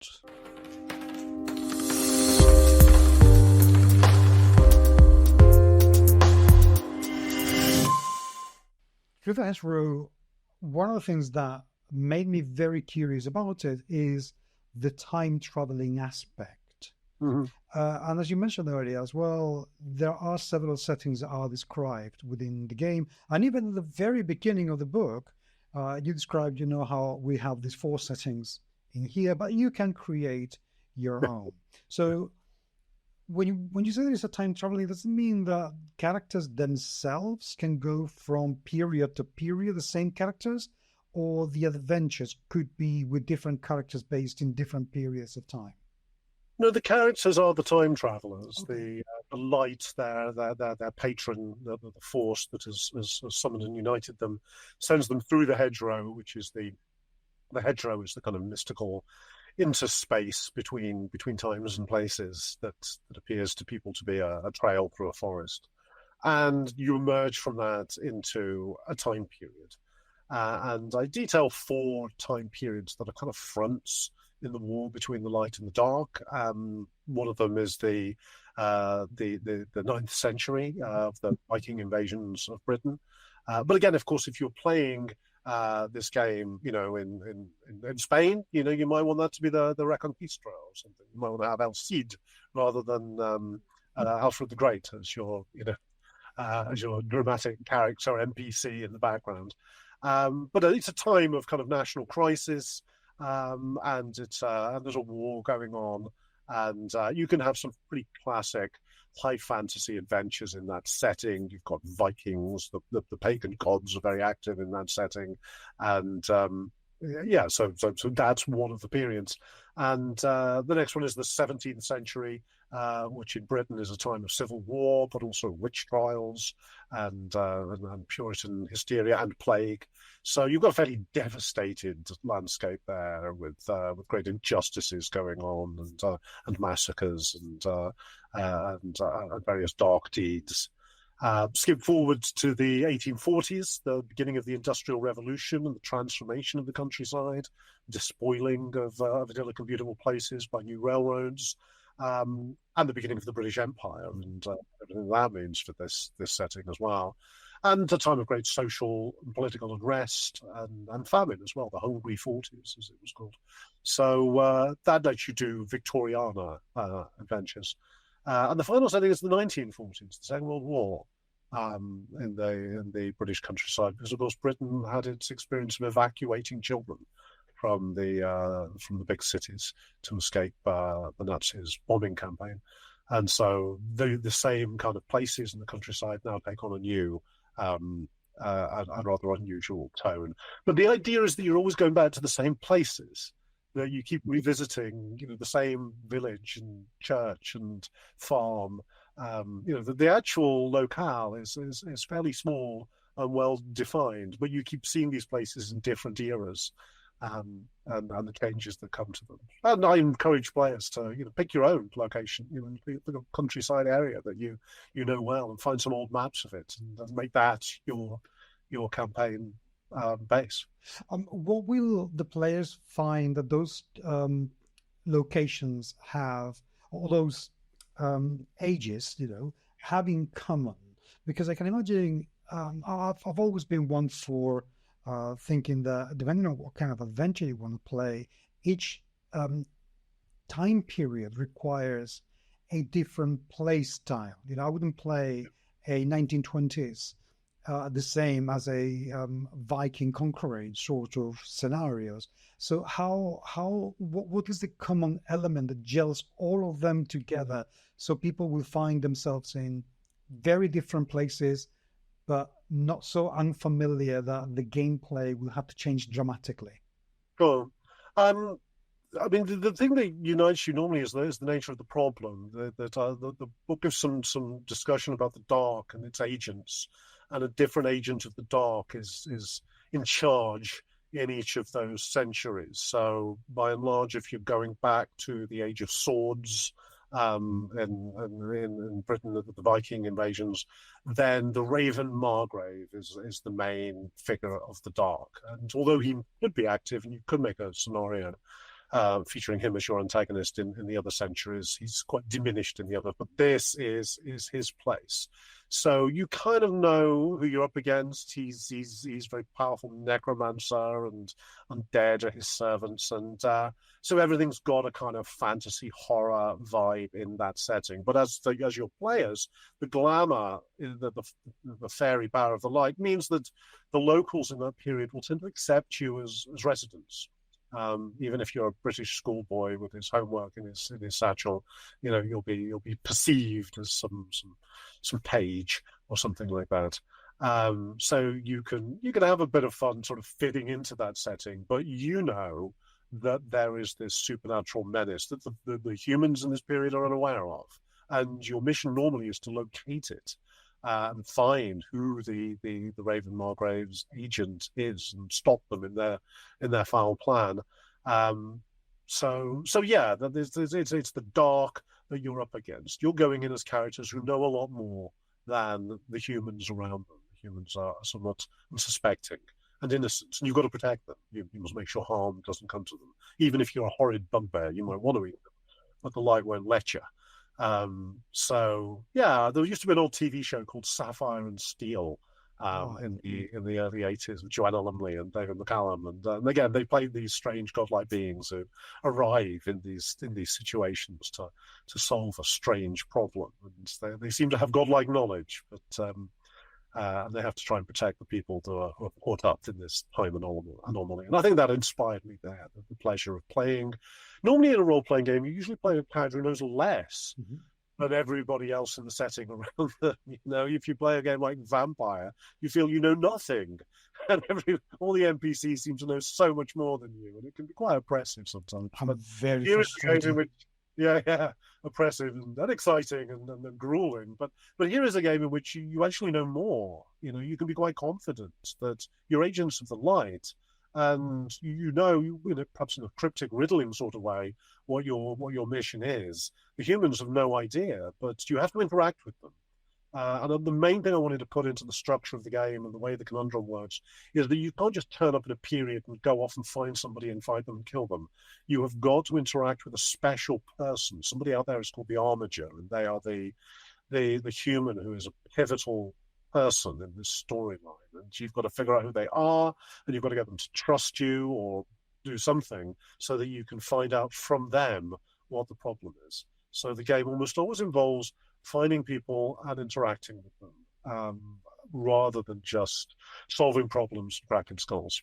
Through the Hedgerow, one of the things that made me very curious about it is the time traveling aspect. Mm-hmm. And as you mentioned earlier as well, there are several settings that are described within the game. And even at the very beginning of the book, you described, how we have these 4 settings in here, but you can create your own. So when you say there's a time traveling, does it mean that characters themselves can go from period to period, the same characters, or the adventures could be with different characters based in different periods of time? No, the characters are the time travelers. Okay. The light, their patron, the force that has summoned and united them, sends them through the hedgerow, which is the hedgerow is the kind of mystical interspace between times and places that appears to people to be a trail through a forest, and you emerge from that into a time period. And I detail 4 time periods that are kind of fronts in the war between the light and the dark. One of them is the 9th century of the Viking invasions of Britain. But again, of course, if you're playing this game, in Spain, you might want that to be the Reconquista or something. You might want to have El Cid rather than Alfred the Great as your dramatic character NPC in the background. But it's a time of kind of national crisis. And there's a war going on, and you can have some pretty classic high fantasy adventures in that setting. You've got Vikings, the pagan gods are very active in that setting, and so that's one of the periods. And the next one is the 17th century, which in Britain is a time of civil war, but also witch trials and Puritan hysteria and plague. So you've got a fairly devastated landscape there with great injustices going on and massacres and various dark deeds. Skip forward to the 1840s, the beginning of the Industrial Revolution and the transformation of the countryside, despoiling of idyllic and beautiful places by new railroads, and the beginning of the British Empire and everything that means for this setting as well. And a time of great social and political unrest and famine as well, the Hungry 40s, as it was called. So that lets you do Victoriana adventures. And the final setting is the 1940s, the Second World War, in the British countryside, because of course Britain had its experience of evacuating children from the big cities to escape the Nazis' bombing campaign, and so the same kind of places in the countryside now take on a new and rather unusual tone. But the idea is that you're always going back to the same places. That you keep revisiting, the same village and church and farm. The actual locale is fairly small and well defined, but you keep seeing these places in different eras, and the changes that come to them. And I encourage players to pick your own location, the countryside area that you know well, and find some old maps of it and make that your campaign base. What will the players find that those locations have, or those ages, have in common? Because I can imagine, I've always been one for thinking that depending on what kind of adventure you want to play, each time period requires a different play style. I wouldn't play a 1920s the same as a Viking conquering sort of scenarios. So what is the common element that gels all of them together so people will find themselves in very different places, but not so unfamiliar that the gameplay will have to change dramatically? Sure. I mean, the thing that unites you normally is the nature of the problem. The book gives some discussion about the dark and its agents, and a different agent of the dark is in charge in each of those centuries. So, by and large, if you're going back to the Age of Swords, in Britain, the Viking invasions, then the Raven Margrave is the main figure of the dark. And although he could be active and you could make a scenario featuring him as your antagonist in the other centuries. He's quite diminished in the other, but this is his place. So you kind of know who you're up against. He's very powerful necromancer, and undead are his servants, and so everything's got a kind of fantasy horror vibe in that setting. But as your players, the glamour, the fairy bower of the light means that the locals in that period will tend to accept you as residents. Even if you're a British schoolboy with his homework in his satchel, you'll be perceived as some page or something like that. So you can have a bit of fun sort of fitting into that setting, but that there is this supernatural menace that the humans in this period are unaware of, and your mission normally is to locate it. And find who the Raven Margrave's agent is and stop them in their foul plan. So yeah, it's the dark that you're up against. You're going in as characters who know a lot more than the humans around them. The humans are somewhat unsuspecting and innocent, and you've got to protect them. You must make sure harm doesn't come to them. Even if you're a horrid bugbear, you might want to eat them, but the light won't let you. So yeah, there used to be an old TV show called Sapphire and Steel in the early 80s with Joanna Lumley and David McCallum, and again they played these strange godlike beings who arrive in these situations to solve a strange problem, and they seem to have godlike knowledge, but and they have to try and protect the people who are caught up in this time anomaly. And I think that inspired me there, the pleasure of playing. Normally in a role-playing game, you usually play a character who knows less than everybody else in the setting around them. If you play a game like Vampire, you feel you know nothing. And all the NPCs seem to know so much more than you, and it can be quite oppressive sometimes. I'm very frustrated. Yeah, oppressive and exciting and grueling. But here is a game in which you actually know more. You can be quite confident that you're agents of the light, and perhaps in a cryptic, riddling sort of way, what your mission is. The humans have no idea, but you have to interact with them. And the main thing I wanted to put into the structure of the game and the way the conundrum works is that you can't just turn up in a period and go off and find somebody and fight them and kill them. You have got to interact with a special person. Somebody out there is called the Armiger, and they are the human who is a pivotal person in this storyline. And you've got to figure out who they are, and you've got to get them to trust you or do something so that you can find out from them what the problem is. So the game almost always involves finding people and interacting with them, rather than just solving problems, cracking skulls.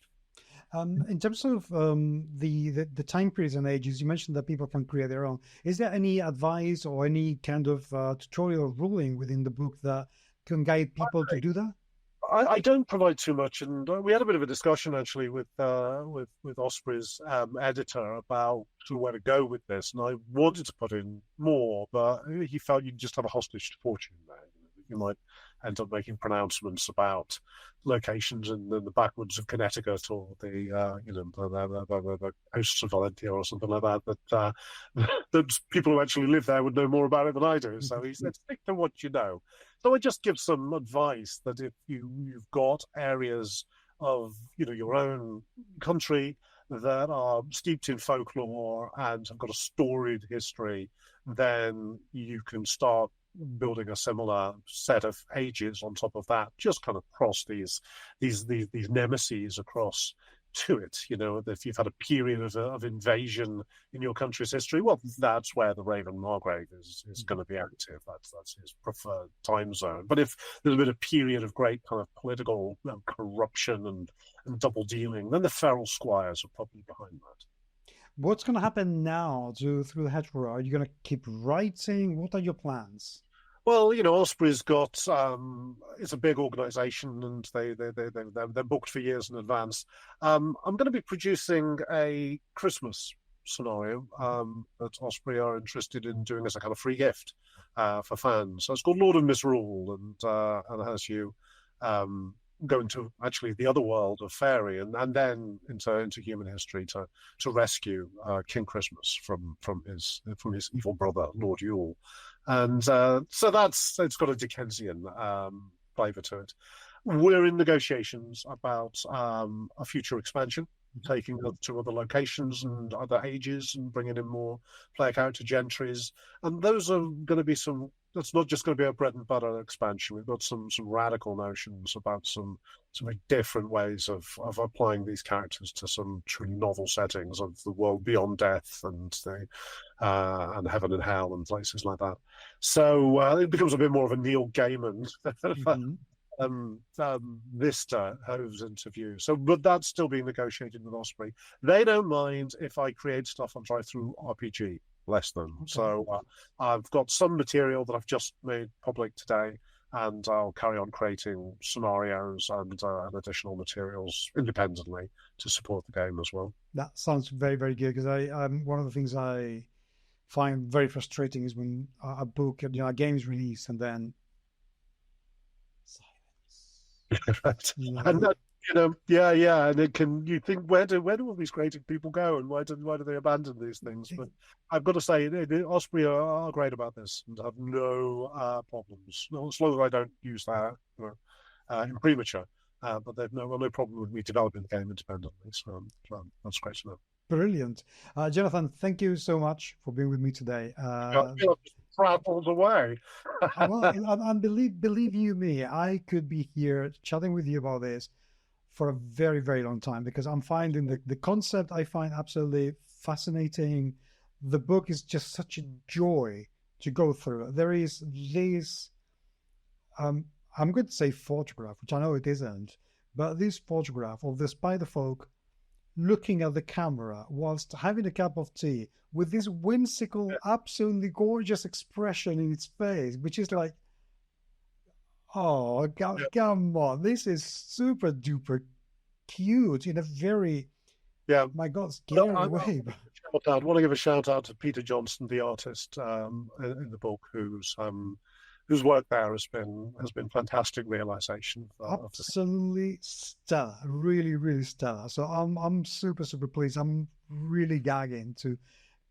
In terms of the time periods and ages, you mentioned that people can create their own. Is there any advice or any kind of tutorial ruling within the book that can guide people to do that? I don't provide too much, and we had a bit of a discussion actually with Osprey's editor about where to go with this, and I wanted to put in more, but he felt you'd just have a hostage to fortune there. You might end up making pronouncements about locations in the backwoods of Connecticut or the coasts of Valentia or something like that. That people who actually live there would know more about it than I do. So he said, stick to what you know. So I just give some advice that if you've got areas of your own country that are steeped in folklore and have got a storied history, then you can start building a similar set of ages on top of that. Just kind of cross these nemesis across to it. If you've had a period of invasion in your country's history, well, that's where the Raven Margrave is going to be active. That's his preferred time zone. But if there's been a period of great kind of political corruption and double dealing, then the feral squires are probably behind that. What's going to happen now Through the Hedgerow? Are you going to keep writing? What are your plans? Well, Osprey's got it's a big organisation, and they're booked for years in advance. I'm going to be producing a Christmas scenario that Osprey are interested in doing as a kind of free gift for fans. So it's called Lord of Misrule, and has you go into actually the other world of fairy, and then into human history to rescue King Christmas from his evil brother Lord Yule. And so it's got a Dickensian flavour to it. We're in negotiations about a future expansion. taking it to other locations and other ages and bringing in more player character gentries. And those are going to be some. That's not just going to be a bread and butter expansion. We've got some radical notions about some very different ways of applying these characters to some truly novel settings of the world beyond death and heaven and hell and places like that. So it becomes a bit more of a Neil Gaiman Mm-hmm. Vista Hove's interview. So, but that's still being negotiated with Osprey. They don't mind if I create stuff on Drive-Through RPG, less than. Okay. So I've got some material that I've just made public today, and I'll carry on creating scenarios and additional materials independently to support the game as well. That sounds very, very good because one of the things I find very frustrating is when a book, a game is released and then Right. silence. And that, yeah, and you think where do all these creative people go, and why do they abandon these things? But I've got to say, Osprey are great about this and have no problems. No, as long as I don't use that in premature, but they've no problem with me developing the game independently. So that's great to know. Brilliant. Jonathan, thank you so much for being with me today. I feel I've just prattled away. Well, and believe you me, I could be here chatting with you about this for a very, very long time because I'm finding the concept I find absolutely fascinating. The book is just such a joy to go through. There is this, I'm going to say photograph, which I know it isn't, but this photograph of the spider folk looking at the camera whilst having a cup of tea with this whimsical, absolutely gorgeous expression in its face, which is like, oh, come on, this is super duper cute in a very, my God, scary way. I want to give a shout out to Peter Johnston, the artist in the book, whose work there has been fantastic realization. Absolutely stellar, really, really stellar. So I'm super, super pleased. I'm really gagging to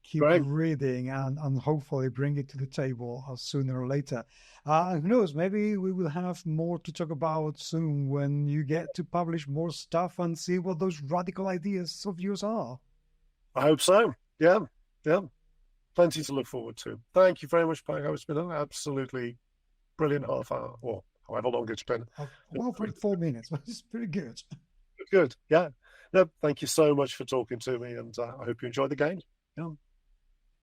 keep reading and hopefully bring it to the table sooner or later. Who knows? Maybe we will have more to talk about soon when you get to publish more stuff and see what those radical ideas of yours are. I hope so. Yeah. Plenty to look forward to. Thank you very much, Paco. It's been an absolutely brilliant half hour, or however long it's been. Well, for 4 minutes, but it's pretty good. Good, yeah. No, thank you so much for talking to me, and I hope you enjoyed the game. Yeah.